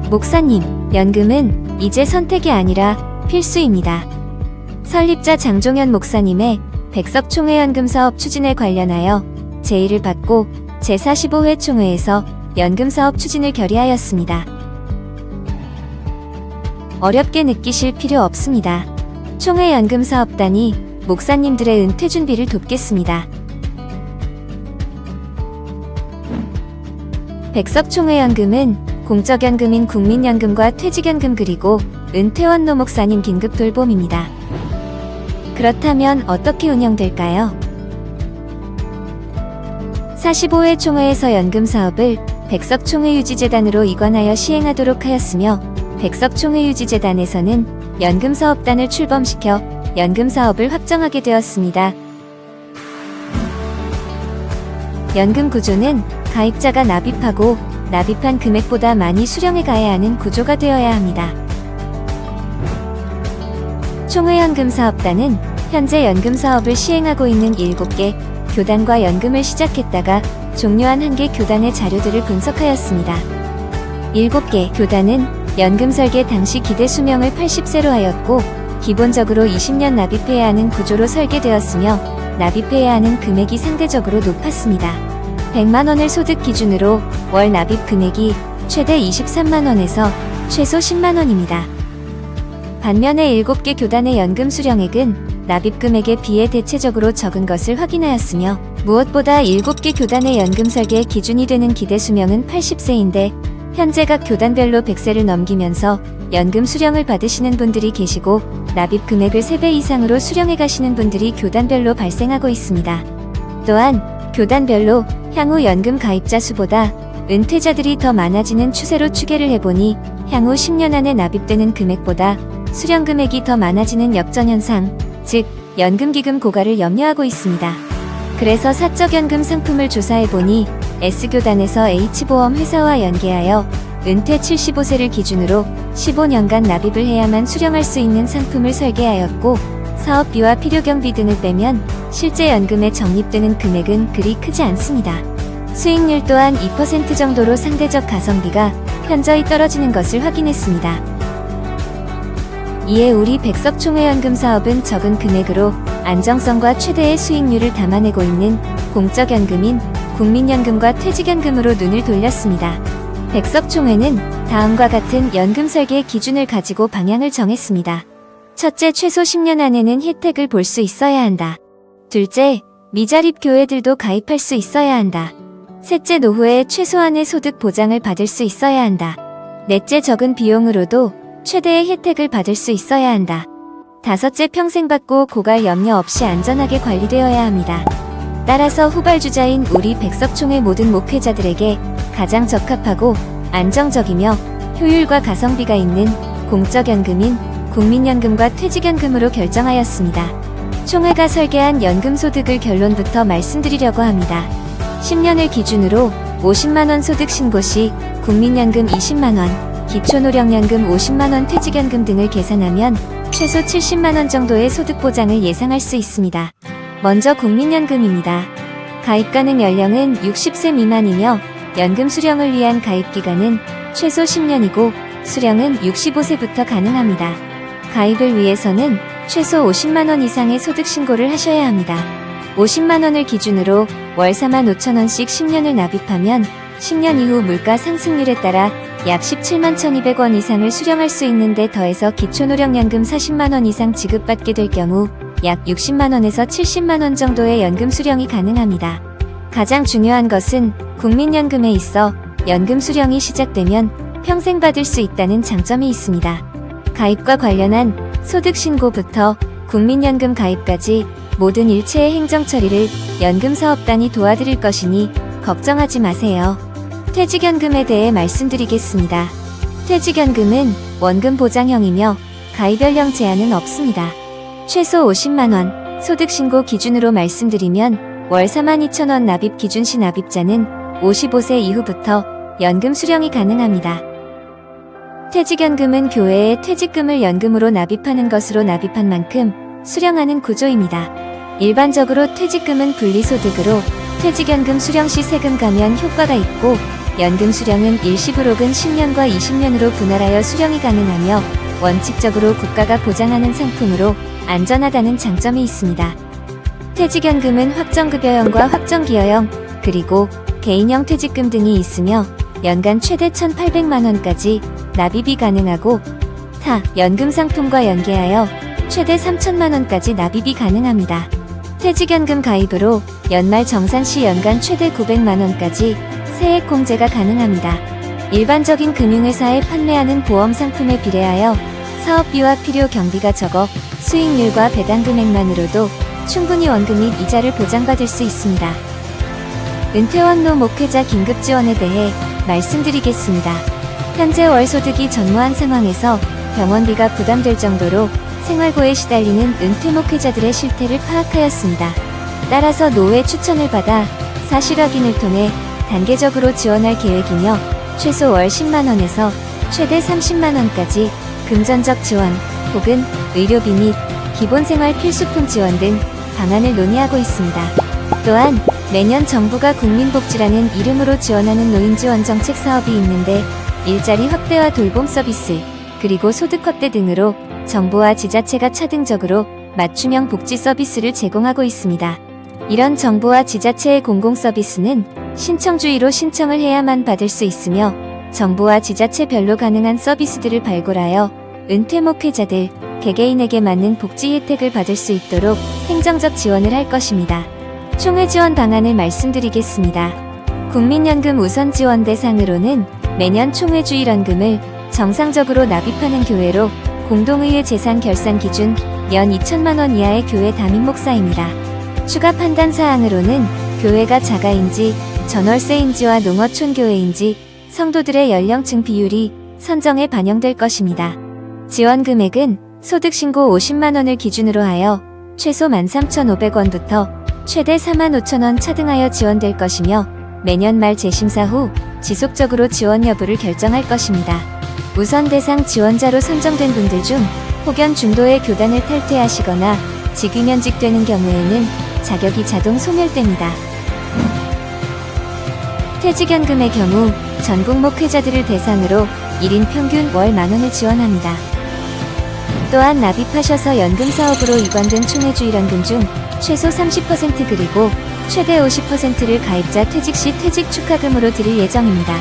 목사님, 연금은 이제 선택이 아니라 필수입니다. 설립자 장종현 목사님의 백석총회연금 사업 추진에 관련하여 제의를 받고 제45회 총회에서 연금 사업 추진을 결의하였습니다. 어렵게 느끼실 필요 없습니다. 총회 연금 사업단이 목사님들의 은퇴 준비를 돕겠습니다. 백석총회연금은 공적연금인 국민연금과 퇴직연금 그리고 은퇴원 노목사님 긴급 돌봄입니다. 그렇다면 어떻게 운영될까요? 45회 총회에서 연금 사업을 백석총회유지재단으로 이관하여 시행하도록 하였으며 백석총회유지재단에서는 연금사업단을 출범시켜 연금사업을 확정하게 되었습니다. 연금 구조는 가입자가 납입하고 납입한 금액보다 많이 수령해 가야 하는 구조가 되어야 합니다. 총회연금사업단은 현재 연금사업을 시행하고 있는 7개 교단과 연금을 시작했다가 종료한 1개 교단의 자료들을 분석하였습니다. 7개 교단은 연금 설계 당시 기대 수명을 80세로 하였고 기본적으로 20년 납입해야 하는 구조로 설계되었으며 납입해야 하는 금액이 상대적으로 높았습니다. 100만원을 소득 기준으로 월 납입 금액이 최대 23만원에서 최소 10만원입니다. 반면에 7개 교단의 연금 수령액은 납입 금액에 비해 대체적으로 적은 것을 확인하였으며 무엇보다 7개 교단의 연금 설계 기준이 되는 기대 수명은 80세인데 현재 각 교단별로 100세를 넘기면서 연금 수령을 받으시는 분들이 계시고 납입 금액을 3배 이상으로 수령해 가시는 분들이 교단별로 발생하고 있습니다. 또한 교단별로 향후 연금 가입자 수보다 은퇴자들이 더 많아지는 추세로 추계를 해보니 향후 10년 안에 납입되는 금액보다 수령 금액이 더 많아지는 역전현상, 즉 연금기금 고갈을 염려하고 있습니다. 그래서 사적연금 상품을 조사해보니 S교단에서 H보험 회사와 연계하여 은퇴 75세를 기준으로 15년간 납입을 해야만 수령할 수 있는 상품을 설계하였고 사업비와 필요경비 등을 빼면 실제 연금에 적립되는 금액은 그리 크지 않습니다. 수익률 또한 2% 정도로 상대적 가성비가 현저히 떨어지는 것을 확인했습니다. 이에 우리 백석총회연금 사업은 적은 금액으로 안정성과 최대의 수익률을 담아내고 있는 공적연금인 국민연금과 퇴직연금으로 눈을 돌렸습니다. 백석총회는 다음과 같은 연금 설계 기준을 가지고 방향을 정했습니다. 첫째, 최소 10년 안에는 혜택을 볼 수 있어야 한다. 둘째, 미자립 교회들도 가입할 수 있어야 한다. 셋째, 노후에 최소한의 소득 보장을 받을 수 있어야 한다. 넷째, 적은 비용으로도 최대의 혜택을 받을 수 있어야 한다. 다섯째, 평생 받고 고갈 염려 없이 안전하게 관리되어야 합니다. 따라서 후발주자인 우리 백석총회 모든 목회자들에게 가장 적합하고 안정적이며 효율과 가성비가 있는 공적연금인 국민연금과 퇴직연금으로 결정하였습니다. 총회가 설계한 연금소득을 결론부터 말씀드리려고 합니다. 10년을 기준으로 50만원 소득 신고 시 국민연금 20만원, 기초노령연금 50만원, 퇴직연금 등을 계산하면 최소 70만원 정도의 소득 보장을 예상할 수 있습니다. 먼저 국민연금입니다. 가입 가능 연령은 60세 미만이며 연금 수령을 위한 가입 기간은 최소 10년이고 수령은 65세부터 가능합니다. 가입을 위해서는 최소 50만원 이상의 소득 신고를 하셔야 합니다. 50만원을 기준으로 월 45,000원씩 10년을 납입하면 10년 이후 물가 상승률에 따라 약 17만 1,200원 이상을 수령할 수 있는데 더해서 기초노령연금 40만원 이상 지급받게 될 경우 약 60만원에서 70만원 정도의 연금 수령이 가능합니다. 가장 중요한 것은 국민연금에 있어 연금 수령이 시작되면 평생 받을 수 있다는 장점이 있습니다. 가입과 관련한 소득 신고부터 국민연금 가입까지 모든 일체의 행정 처리를 연금사업단이 도와드릴 것이니 걱정하지 마세요. 퇴직연금에 대해 말씀드리겠습니다. 퇴직연금은 원금 보장형이며 가입 연령 제한은 없습니다. 최소 50만원, 소득 신고 기준으로 말씀드리면 월 42,000원 납입 기준 시 납입자는 55세 이후부터 연금 수령이 가능합니다. 퇴직연금은 교회에 퇴직금을 연금으로 납입하는 것으로 납입한 만큼 수령하는 구조입니다. 일반적으로 퇴직금은 분리소득으로 퇴직연금 수령 시 세금 감면 효과가 있고 연금 수령은 일시불 혹은 10년과 20년으로 분할하여 수령이 가능하며 원칙적으로 국가가 보장하는 상품으로 안전하다는 장점이 있습니다. 퇴직연금은 확정급여형과 확정기여형, 그리고 개인형 퇴직금 등이 있으며 연간 최대 1,800만원까지 납입이 가능하고 타 연금 상품과 연계하여 최대 3,000만원까지 납입이 가능합니다. 퇴직연금 가입으로 연말 정산 시 연간 최대 900만원까지 세액 공제가 가능합니다. 일반적인 금융회사에 판매하는 보험 상품에 비례하여 사업비와 필요 경비가 적어 수익률과 배당 금액만으로도 충분히 원금 및 이자를 보장받을 수 있습니다. 은퇴원로 목회자 긴급 지원에 대해 말씀드리겠습니다. 현재 월 소득이 전무한 상황에서 병원비가 부담될 정도로 생활고에 시달리는 은퇴 목회자들의 실태를 파악하였습니다. 따라서 노회 추천을 받아 사실 확인을 통해 단계적으로 지원할 계획이며 최소 월 10만원에서 최대 30만원까지 금전적 지원 혹은 의료비 및 기본생활 필수품 지원 등 방안을 논의하고 있습니다. 또한 매년 정부가 국민복지라는 이름으로 지원하는 노인지원 정책 사업이 있는데 일자리 확대와 돌봄 서비스, 그리고 소득 확대 등으로 정부와 지자체가 차등적으로 맞춤형 복지 서비스를 제공하고 있습니다. 이런 정부와 지자체의 공공 서비스는 신청주의로 신청을 해야만 받을 수 있으며 정부와 지자체별로 가능한 서비스들을 발굴하여 은퇴 목회자들, 개개인에게 맞는 복지 혜택을 받을 수 있도록 행정적 지원을 할 것입니다. 총회 지원 방안을 말씀드리겠습니다. 국민연금 우선 지원 대상으로는 매년 총회 주일원금을 정상적으로 납입하는 교회로 공동의회 재산 결산 기준 연 2천만원 이하의 교회 담임 목사입니다. 추가 판단 사항으로는 교회가 자가인지 전월세인지와 농어촌 교회인지 성도들의 연령층 비율이 선정에 반영될 것입니다. 지원 금액은 소득신고 50만원을 기준으로 하여 최소 13,500원부터 최대 45,000원 차등하여 지원될 것이며 매년 말 재심사 후 지속적으로 지원 여부를 결정할 것입니다. 우선 대상 지원자로 선정된 분들 중 혹여 중도의 교단을 탈퇴하시거나 직위면직되는 경우에는 자격이 자동 소멸됩니다. 퇴직연금의 경우 전국 목회자들을 대상으로 1인 평균 월 만원을 지원합니다. 또한 납입하셔서 연금사업으로 이관된 총회주일원금 중 최소 30% 그리고 최대 50%를 가입자 퇴직 시 퇴직 축하금으로 드릴 예정입니다.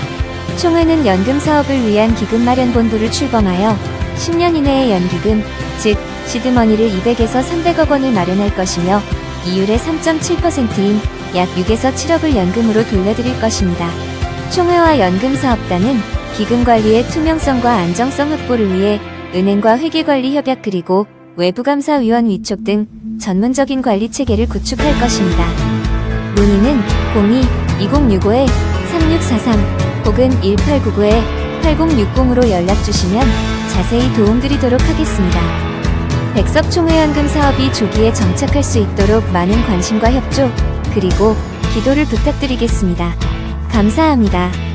총회는 연금사업을 위한 기금마련본부를 출범하여 10년 이내에 연기금, 즉 시드머니를 200에서 300억 원을 마련할 것이며 이율의 3.7%인 약 6에서 7억을 연금으로 돌려드릴 것입니다. 총회와 연금사업단은 기금관리의 투명성과 안정성 확보를 위해 은행과 회계관리 협약 그리고 외부감사위원 위촉 등 전문적인 관리체계를 구축할 것입니다. 문의는 02-2065-3643 혹은 1899-8060으로 연락주시면 자세히 도움드리도록 하겠습니다. 백석총회연금 사업이 조기에 정착할 수 있도록 많은 관심과 협조, 그리고 기도를 부탁드리겠습니다. 감사합니다.